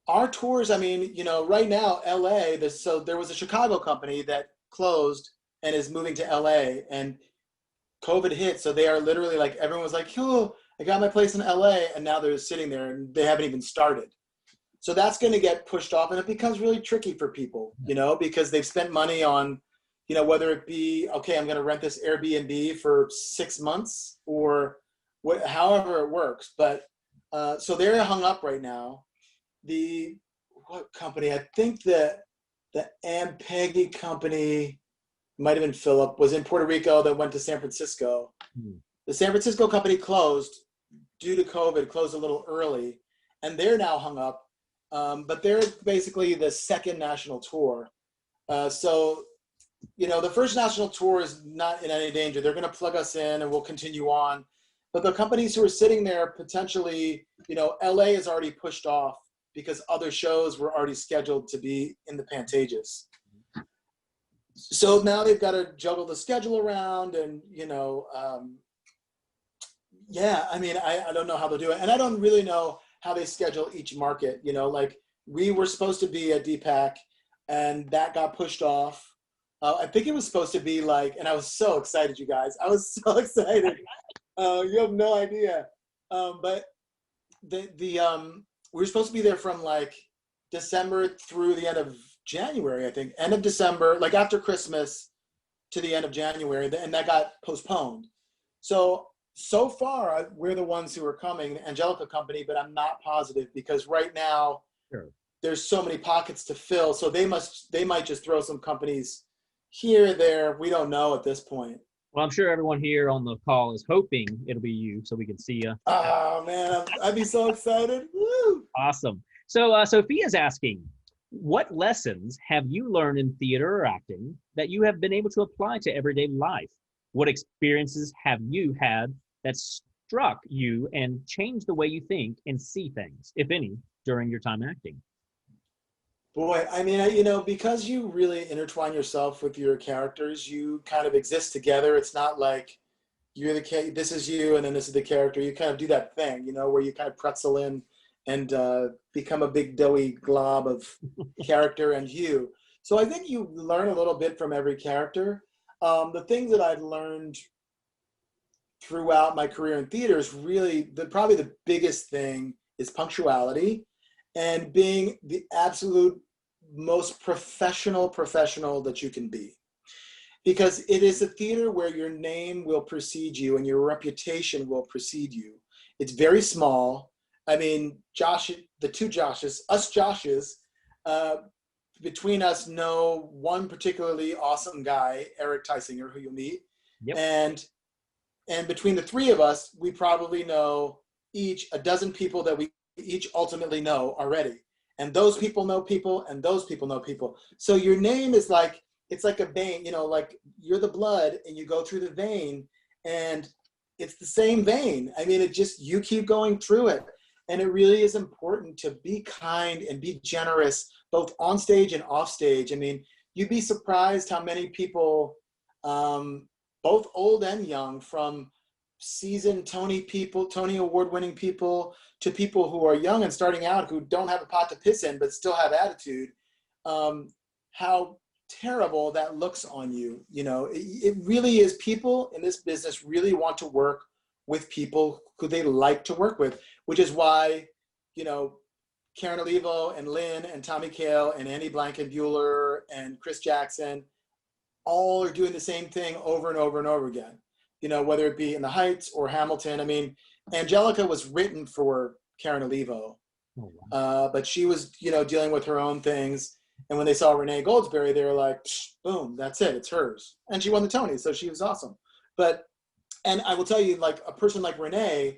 our tours, I mean, right now, LA, so there was a Chicago company that closed and is moving to LA, and COVID hit. So they are literally like, everyone was like, oh, I got my place in LA. And now they're sitting there and they haven't even started. So that's going to get pushed off, and it becomes really tricky for people, because they've spent money on, whether it be, okay, I'm going to rent this Airbnb for 6 months or however it works. But so they're hung up right now. What company? I think the Ann Peggy Company might have been Philip, was in Puerto Rico that went to San Francisco. The San Francisco company closed due to COVID, closed a little early, and they're now hung up. But they're basically the second national tour. So, the first national tour is not in any danger. They're going to plug us in and we'll continue on. But the companies who are sitting there potentially, LA is already pushed off because other shows were already scheduled to be in the Pantages. So now they've got to juggle the schedule around and, yeah, I mean, I don't know how they'll do it. And I don't really know how they schedule each market, like we were supposed to be at DPAC and that got pushed off. I think it was supposed to be and I was so excited, you guys. I was so excited. You have no idea. But we were supposed to be there from December through the end of January, I think, end of December, after Christmas to the end of January, and that got postponed. So far, we're the ones who are coming, the Angelica Company, but I'm not positive because right now there's so many pockets to fill. So they might just throw some companies here, there. We don't know at this point. Well, I'm sure everyone here on the call is hoping it'll be you so we can see you. Oh, man, I'd be so excited. Woo! Awesome. So Sophia's asking, what lessons have you learned in theater or acting that you have been able to apply to everyday life? What experiences have you had that struck you and changed the way you think and see things, if any, during your time acting? Boy, I mean, because you really intertwine yourself with your characters, you kind of exist together. It's not like you're this is you and then this is the character. You kind of do that thing, where you kind of pretzel in and become a big doughy glob of character and you. So I think you learn a little bit from every character. The things that I've learned throughout my career in theater is really probably the biggest thing is punctuality and being the absolute most professional that you can be. Because it is a theater where your name will precede you and your reputation will precede you. It's very small. I mean, Josh, the 2 Joshes, us Joshes, between us know one particularly awesome guy, Eric Tysinger, who you'll meet. Yep. And between the 3 of us, we probably know each a dozen people that we each ultimately know already. And those people know people and those people know people. So your name is it's like a vein, you're the blood and you go through the vein and it's the same vein. I mean, you keep going through it. And it really is important to be kind and be generous, both on stage and off stage. I mean, you'd be surprised how many people, both old and young, from seasoned Tony Award-winning people to people who are young and starting out who don't have a pot to piss in but still have attitude, how terrible that looks on you. It really is. People in this business really want to work with people who they like to work with, which is why, Karen Olivo and Lynn and Tommy Kail and Andy Blankenbuehler and Chris Jackson all are doing the same thing over and over and over again, whether it be in the Heights or Hamilton. I mean, Angelica was written for Karen Olivo, but she was, dealing with her own things. And when they saw Renee Goldsberry, they were like, boom, that's it, it's hers. And she won the Tony, so she was awesome. And I will tell you, like, a person like Renee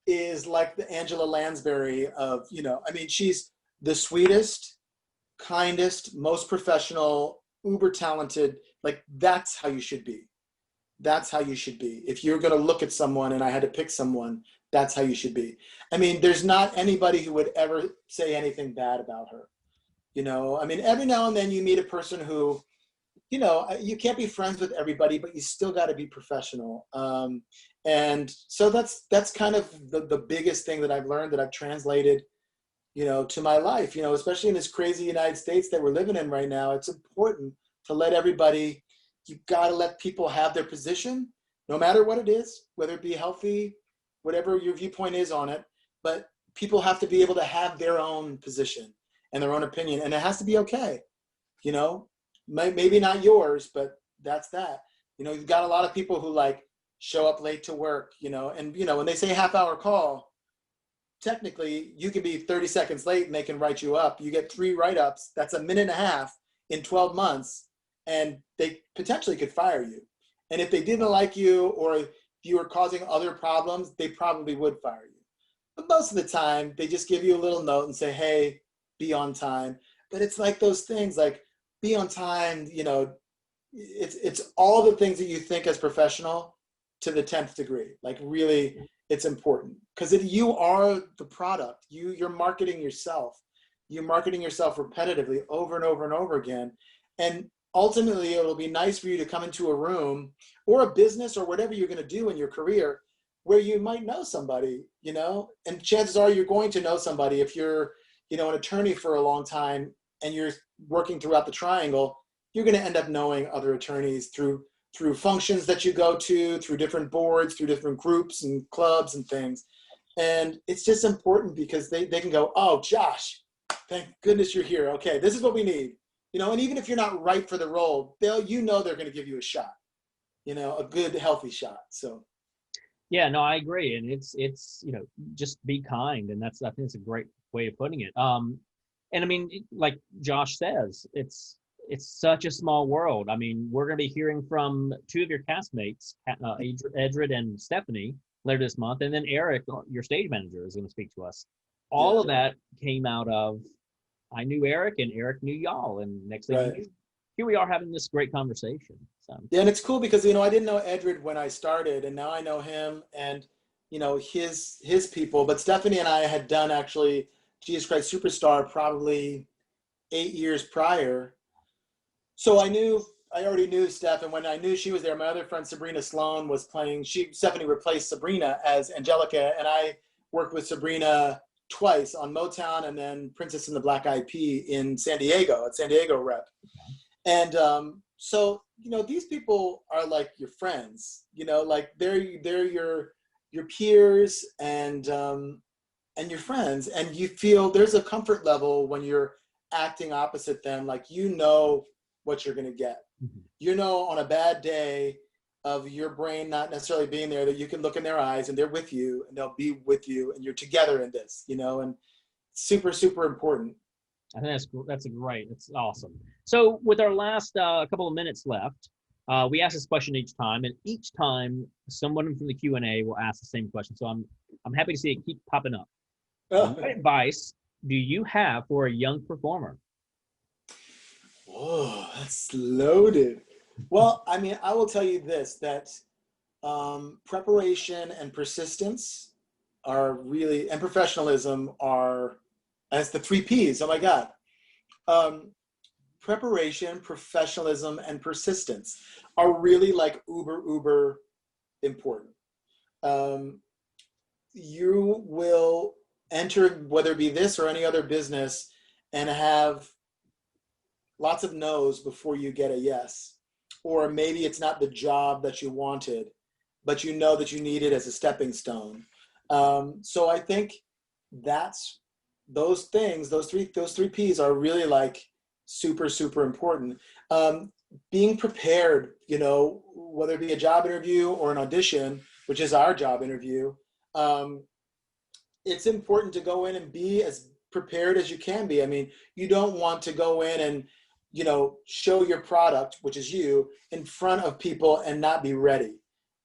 is like the Angela Lansbury of, I mean, she's the sweetest, kindest, most professional, uber talented. Like, that's how you should be. That's how you should be. If you're going to look at someone and I had to pick someone, that's how you should be. I mean, there's not anybody who would ever say anything bad about her. I mean, every now and then you meet a person who, you can't be friends with everybody, but you still got to be professional. And so that's kind of the biggest thing that I've learned, that I've translated, to my life, especially in this crazy United States that we're living in right now. It's important to let everybody, you've got to let people have their position, no matter what it is, whether it be healthy, whatever your viewpoint is on it, but people have to be able to have their own position and their own opinion, and it has to be okay. Maybe not yours, but that's that. You've got a lot of people who like show up late to work, and when they say half-hour call, technically you could be 30 seconds late and they can write you up. You get 3 write-ups. That's a minute and a half in 12 months, and they potentially could fire you. And if they didn't like you, or if you were causing other problems, they probably would fire you. But most of the time, they just give you a little note and say, hey, be on time. But it's like those things, like, be on time, it's all the things that you think as professional to the 10th degree. Like, really, it's important, because you are the product. You're marketing yourself. You're marketing yourself repetitively over and over and over again. And ultimately, it'll be nice for you to come into a room or a business or whatever you're going to do in your career where you might know somebody, and chances are you're going to know somebody. If you're, an attorney for a long time and you're working throughout the triangle, you're going to end up knowing other attorneys through functions that you go to, through different boards, through different groups and clubs and things. And it's just important because they can go, oh, Josh, thank goodness you're here. Okay, this is what we need. And even if you're not right for the role, they're going to give you a shot, a good, healthy shot. So. Yeah, no, I agree. And it's, just be kind. And I think it's a great way of putting it. And I mean, like Josh says, it's such a small world. I mean, we're going to be hearing from 2 of your castmates, Edred and Stephanie, later this month. And then Eric, your stage manager, is going to speak to us. All of that came out of, I knew Eric and Eric knew y'all. And next thing you knew, here we are having this great conversation. So. Yeah, and it's cool because, I didn't know Edred when I started, and now I know him and, his people. But Stephanie and I had done actually Jesus Christ Superstar probably 8 years prior. So I already knew Steph, and when I knew she was there, my other friend Sabrina Sloan was playing. Stephanie replaced Sabrina as Angelica, and I worked with Sabrina twice on Motown and then Princess and the Black Eyed Pea in San Diego, at San Diego Rep. And so, these people are like your friends, like they're your peers and your friends, and you feel there's a comfort level when you're acting opposite them, like what you're going to get. Mm-hmm. On a bad day of your brain not necessarily being there, that you can look in their eyes and they're with you and they'll be with you and you're together in this, and super, super important. I think that's great. It's awesome. So with our last couple of minutes left, we ask this question each time, and each time someone from the Q&A will ask the same question. So I'm happy to see it keep popping up. What advice do you have for a young performer? Whoa, that's loaded. Well, I mean, I will tell you this, that preparation and persistence are really, and professionalism are, as the 3 Ps, oh my God. Preparation, professionalism, and persistence are really like uber important. You will enter, whether it be this or any other business, and have lots of no's before you get a yes. Or maybe it's not the job that you wanted, but you know that you need it as a stepping stone. So I think that's those things, those three P's are really like super, super important. Being prepared, whether it be a job interview or an audition, which is our job interview, it's important to go in and be as prepared as you can be. I mean, you don't want to go in and, show your product, which is you, in front of people and not be ready,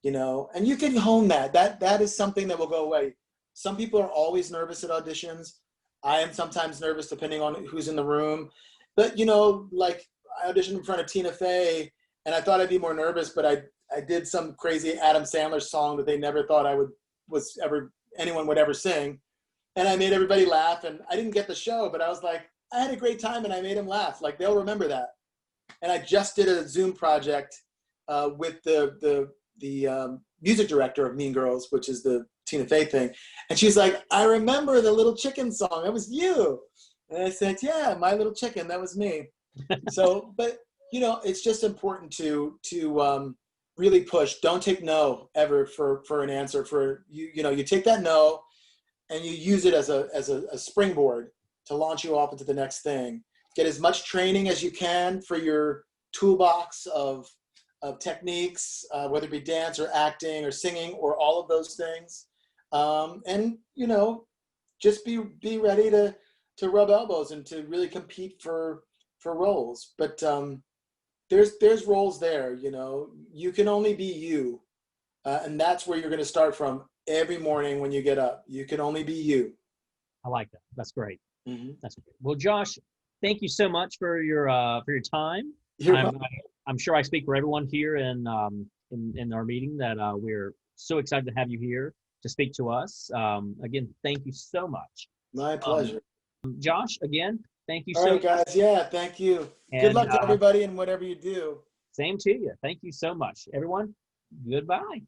and you can hone that. That is something that will go away. Some people are always nervous at auditions. I am sometimes nervous depending on who's in the room. But, like I auditioned in front of Tina Fey and I thought I'd be more nervous, but I did some crazy Adam Sandler song that they never thought anyone would ever sing. And I made everybody laugh, and I didn't get the show, but I was like, I had a great time and I made them laugh. Like, they'll remember that. And I just did a Zoom project with the music director of Mean Girls, which is the Tina Fey thing. And she's like, I remember the Little Chicken song. That was you. And I said, yeah, My Little Chicken. That was me. So, but, it's just important to really push. Don't take no ever for an answer. You take that no and you use it as a springboard to launch you off into the next thing. Get as much training as you can for your toolbox of techniques, whether it be dance or acting or singing or all of those things. And, just be ready to rub elbows and to really compete for roles. But there's roles there, you can only be you. And that's where you're going to start from every morning when you get up. You can only be you. I like that. That's great. Mm-hmm. That's great. Well, Josh, thank you so much for your time. I'm sure I speak for everyone here in our meeting that we're so excited to have you here to speak to us. Again, thank you so much. My pleasure. Josh, again, thank you All so right, guys. Yeah, thank you. And, good luck to everybody in whatever you do. Same to you. Thank you so much. Everyone, goodbye.